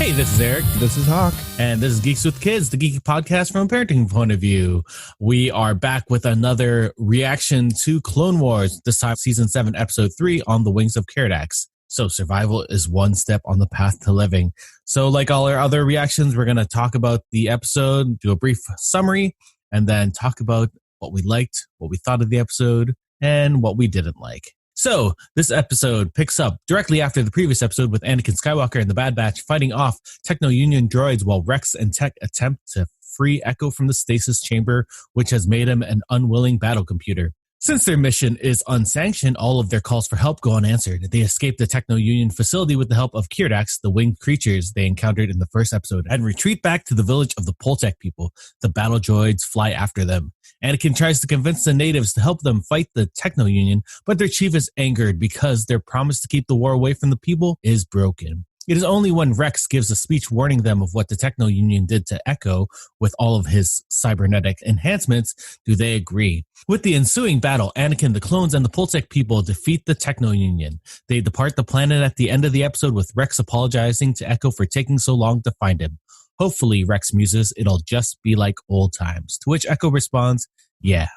Hey, this is Eric. This is Hawk. And this is Geeks with Kids, the geeky podcast from a parenting point of view. We are back with another reaction to Clone Wars, this time Season 7, Episode 3 on the Wings of Keeradaks. So survival is one step on the path to living. So like all our other reactions, we're going to talk about the episode, do a brief summary, and then talk about what we liked, what we thought of the episode, and what we didn't like. So this episode picks up directly after the previous episode with Anakin Skywalker and the Bad Batch fighting off Techno Union droids while Rex and Tech attempt to free Echo from the stasis chamber, which has made him an unwilling battle computer. Since their mission is unsanctioned, all of their calls for help go unanswered. They escape the Techno Union facility with the help of Keeradaks, the winged creatures they encountered in the first episode, and retreat back to the village of the Poletec people. The battle droids fly after them. Anakin tries to convince the natives to help them fight the Techno Union, but their chief is angered because their promise to keep the war away from the people is broken. It is only when Rex gives a speech warning them of what the Techno Union did to Echo with all of his cybernetic enhancements do they agree. With the ensuing battle, Anakin, the clones, and the Poletec people defeat the Techno Union. They depart the planet at the end of the episode with Rex apologizing to Echo for taking so long to find him. Hopefully, Rex muses, it'll just be like old times. To which Echo responds, yeah,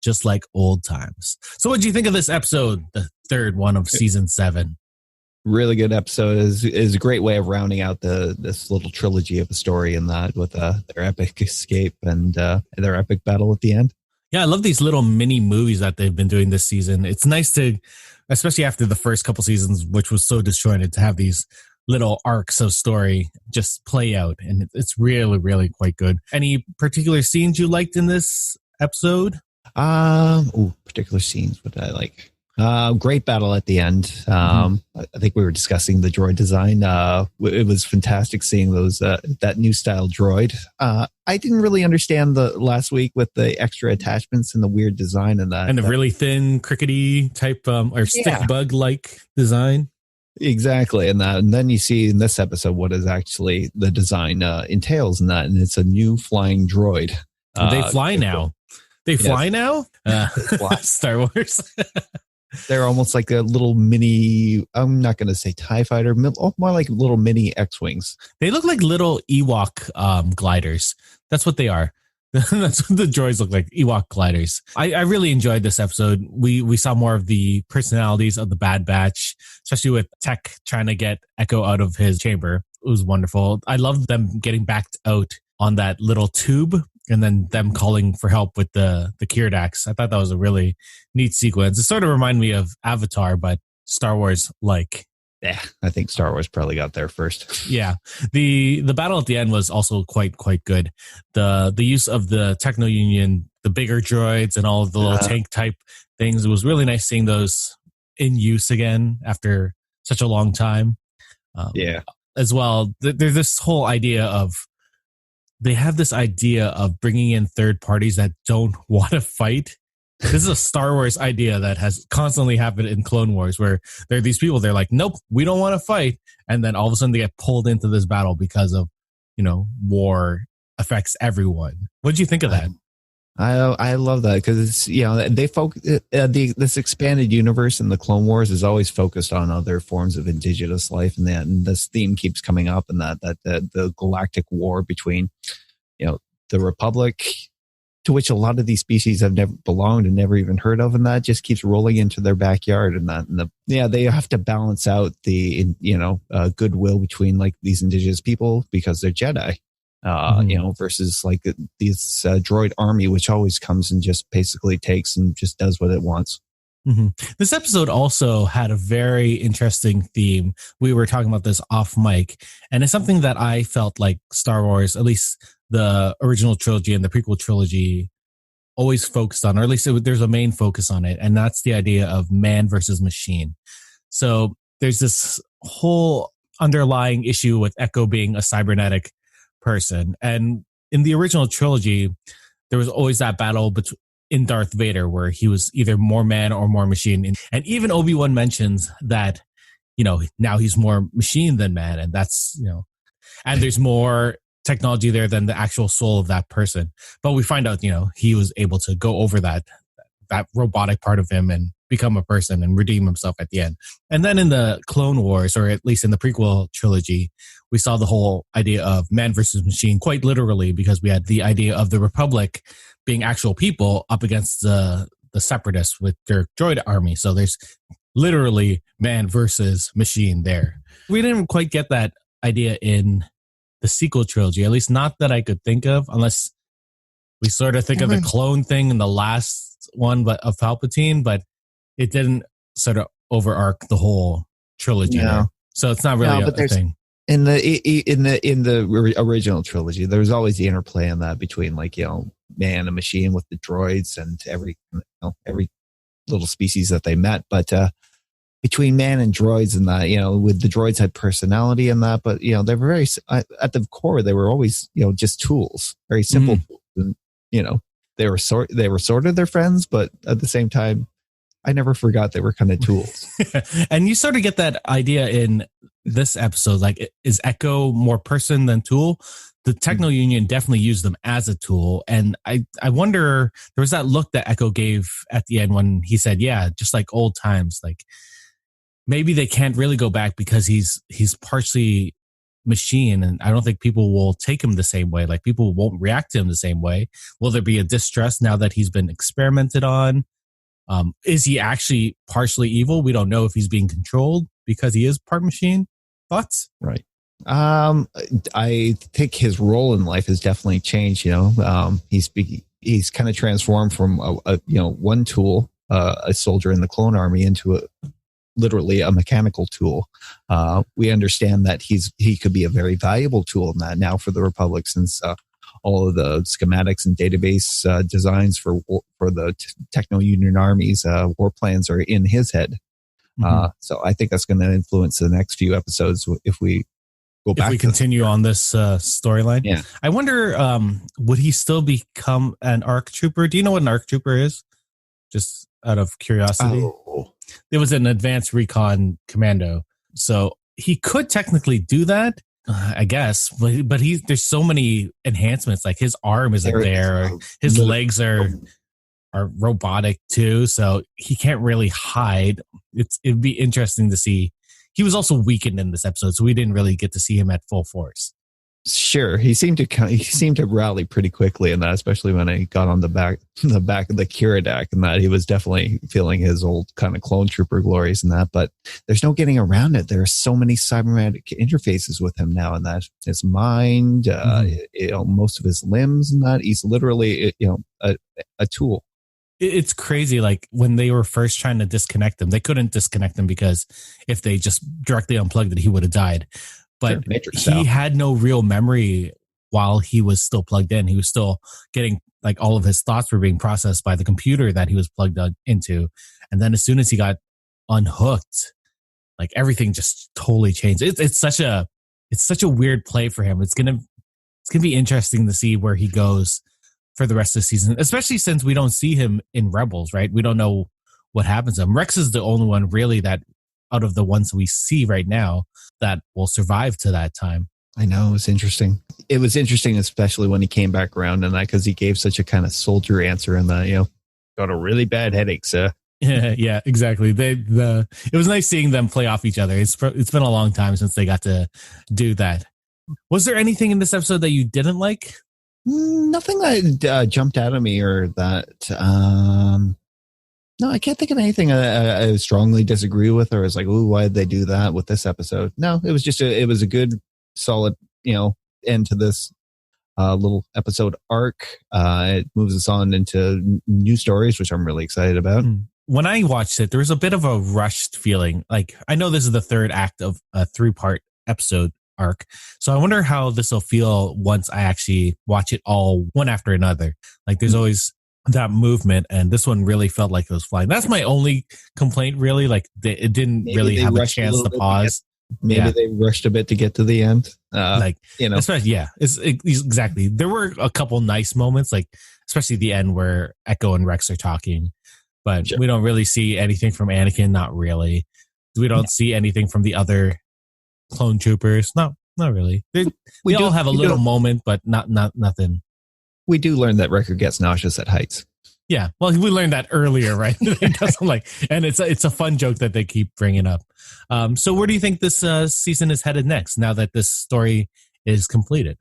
just like old times. So what do you think of this episode, the third one of Season 7? Really good episode. Is a great way of rounding out this little trilogy of a story in that with their epic escape and their epic battle at the end. Yeah, I love these little mini movies that they've been doing this season. It's nice to, especially after the first couple seasons, which was so disjointed, to have these little arcs of story just play out. And it's really, really quite good. Any particular scenes you liked in this episode? Particular scenes. What did I like? Great battle at the end. I think we were discussing the droid design. It was fantastic seeing those that new style droid. I didn't really understand the last week with the extra attachments and the weird design and that. And the really thin, crickety type or stick bug like design. Exactly. And then you see in this episode what is actually the design entails in that. And it's a new flying droid. They fly now. They fly now? Star Wars. They're almost like a little mini, I'm not going to say TIE fighter, more like little mini X-Wings. They look like little Ewok gliders. That's what they are. That's what the droids look like, Ewok gliders. I really enjoyed this episode. We saw more of the personalities of the Bad Batch, especially with Tech trying to get Echo out of his chamber. It was wonderful. I loved them getting backed out on that little tube and then them calling for help with the Keeradaks. I thought that was a really neat sequence. It sort of reminded me of Avatar, but Star Wars-like. Yeah, I think Star Wars probably got there first. Yeah. The battle at the end was also quite good. The use of the Techno Union, the bigger droids and all of the little tank type things, it was really nice seeing those in use again after such a long time. As well, there's this whole idea of they have this idea of bringing in third parties that don't want to fight. This is a Star Wars idea that has constantly happened in Clone Wars, where there are these people, they're like, nope, we don't want to fight. And then all of a sudden they get pulled into this battle because of, war affects everyone. What did you think of that? I love that because it's, they focus, this expanded universe in the Clone Wars is always focused on other forms of indigenous life. And this theme keeps coming up and that the galactic war between, the Republic, to which a lot of these species have never belonged and never even heard of, and that just keeps rolling into their backyard. And they have to balance out the goodwill between like these indigenous people because they're Jedi, versus like this droid army, which always comes and just basically takes and just does what it wants. Mm-hmm. This episode also had a very interesting theme. We were talking about this off mic, and it's something that I felt like Star Wars, at least the original trilogy and the prequel trilogy, always focused on, or at least there's a main focus on it, and that's the idea of man versus machine. So there's this whole underlying issue with Echo being a cybernetic person, and in the original trilogy, there was always that battle in Darth Vader where he was either more man or more machine, and even Obi-Wan mentions that now he's more machine than man, and that's and there's more technology there than the actual soul of that person. But we find out, he was able to go over that robotic part of him and become a person and redeem himself at the end. And then in the Clone Wars, or at least in the prequel trilogy, we saw the whole idea of man versus machine quite literally, because we had the idea of the Republic being actual people up against the Separatists with their droid army. So there's literally man versus machine there. We didn't quite get that idea in the sequel trilogy, at least not that I could think of, unless we sort of think of the clone thing in the last one, but of Palpatine, but it didn't sort of overarch the whole trilogy. No. So it's not really a thing. In the original trilogy, there was always the interplay in that between, like, you know, man and machine with the droids and every little species that they met. But between man and droids and that, you know, with the droids had personality in that, but, you know, they were very, at the core, they were always, you know, just tools, very simple tools. And, you know, they were sort of their friends, but at the same time, I never forgot they were kind of tools. And you sort of get that idea in this episode. Like, is Echo more person than tool? The Techno Union definitely used them as a tool. And I wonder, there was that look that Echo gave at the end when he said, yeah, just like old times. Like, maybe they can't really go back because he's partially machine, and I don't think people will take him the same way. Like, people won't react to him the same way. Will there be a distrust now that he's been experimented on? Is he actually partially evil? We don't know if he's being controlled because he is part machine. Thoughts? Right. I think his role in life has definitely changed. You know, he's kind of transformed from a one tool, a soldier in the clone army, into literally a mechanical tool. We understand that he could be a very valuable tool in that now for the Republic, since all of the schematics and database designs for the Techno Union armies, war plans are in his head. So I think that's going to influence the next few episodes if we go back. If we continue on this storyline. Yeah. I wonder, would he still become an ARC trooper? Do you know what an ARC trooper is? Just out of curiosity. Oh. It was an advanced recon commando. So he could technically do that. I guess, but there's so many enhancements. Like, his arm isn't there. His legs are robotic too, so he can't really hide. It'd be interesting to see. He was also weakened in this episode, so we didn't really get to see him at full force. Sure, he seemed to rally pretty quickly in that, especially when I got on the back of the Keeradak, and that he was definitely feeling his old kind of clone trooper glories and that. But there's no getting around it. There are so many cybernetic interfaces with him now, and that his mind, most of his limbs, and that he's literally a tool. It's crazy. Like, when they were first trying to disconnect him, they couldn't disconnect him because if they just directly unplugged it, he would have died. But he had no real memory while he was still plugged in. He was still getting, like, all of his thoughts were being processed by the computer that he was plugged into. And then as soon as he got unhooked, like, everything just totally changed. It's such a weird play for him. It's gonna be interesting to see where he goes for the rest of the season, especially since we don't see him in Rebels, right? We don't know what happens to him. Rex is the only one really that, out of the ones we see right now, that will survive to that time. I know, it's interesting. It was interesting, especially when he came back around and that, because he gave such a kind of soldier answer and that, got a really bad headache, sir. Yeah, exactly. It was nice seeing them play off each other. It's been a long time since they got to do that. Was there anything in this episode that you didn't like? Nothing that jumped out at me or that. No, I can't think of anything I strongly disagree with, or was like, "Ooh, why did they do that with this episode?" No, it was just it was a good, solid, end to this little episode arc. It moves us on into new stories, which I'm really excited about. When I watched it, there was a bit of a rushed feeling. Like, I know this is the third act of a 3-part episode arc, so I wonder how this will feel once I actually watch it all one after another. Like, there's always that movement, and this one really felt like it was flying. That's my only complaint, really. Like, it didn't really have a chance to pause. Maybe they rushed a bit to get to the end. Especially, it's exactly. There were a couple nice moments, like especially the end where Echo and Rex are talking, but we don't really see anything from Anakin. Not really. We don't see anything from the other clone troopers. Not really. We all have a little moment, but not nothing. We do learn that Wrecker gets nauseous at heights. Yeah, well, we learned that earlier, right? It doesn't like, and it's a fun joke that they keep bringing up. So where do you think this season is headed next? Now that this story is completed?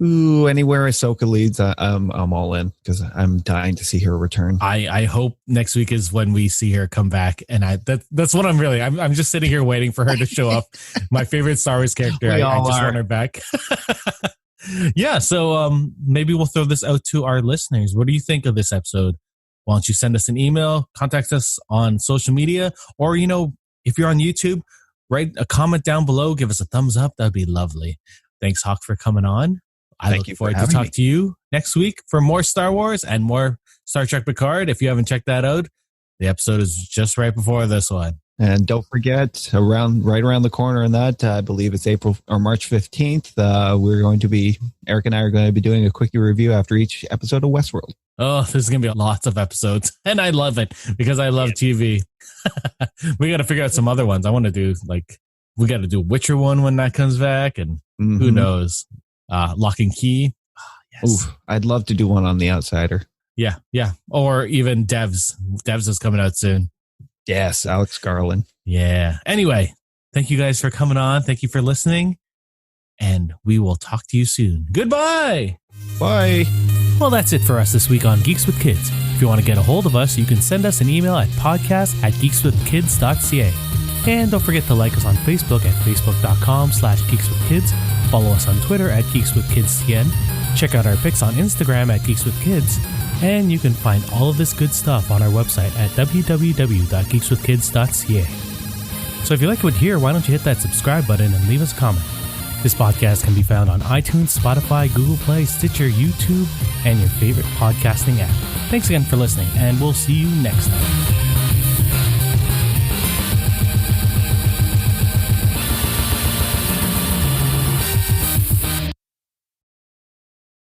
Ooh, anywhere Ahsoka leads, I'm all in because I'm dying to see her return. I hope next week is when we see her come back, and that's what I'm just sitting here waiting for her to show up. My favorite Star Wars character. I just want her back. Yeah, so maybe we'll throw this out to our listeners. What do you think of this episode? Why don't you send us an email, contact us on social media, or if you're on YouTube, write a comment down below, give us a thumbs up. That'd be lovely. Thanks, Hawk, for coming on. I look forward to talk to you next week for more Star Wars and more Star Trek Picard. If you haven't checked that out, the episode is just right before this one. And don't forget, right around the corner in that, I believe it's April or March 15th, Eric and I are going to be doing a quickie review after each episode of Westworld. Oh, there's going to be lots of episodes. And I love it because I love TV. We got to figure out some other ones. I want to do, we got to do Witcher one when that comes back. And who knows? Lock and Key. Yes. Ooh, I'd love to do one on The Outsider. Yeah. Or even Devs. Devs is coming out soon. Yes, Alex Garland. Yeah. Anyway, thank you guys for coming on. Thank you for listening. And we will talk to you soon. Goodbye. Bye. Well, that's it for us this week on Geeks with Kids. If you want to get a hold of us, you can send us an email at podcast@geekswithkids.ca. And don't forget to like us on Facebook at facebook.com/geekswithkids. Follow us on Twitter at geekswithkidscn. Check out our pics on Instagram at geekswithkids. And you can find all of this good stuff on our website at www.geekswithkids.ca. So if you like what you hear, why don't you hit that subscribe button and leave us a comment. This podcast can be found on iTunes, Spotify, Google Play, Stitcher, YouTube, and your favorite podcasting app. Thanks again for listening, and we'll see you next time.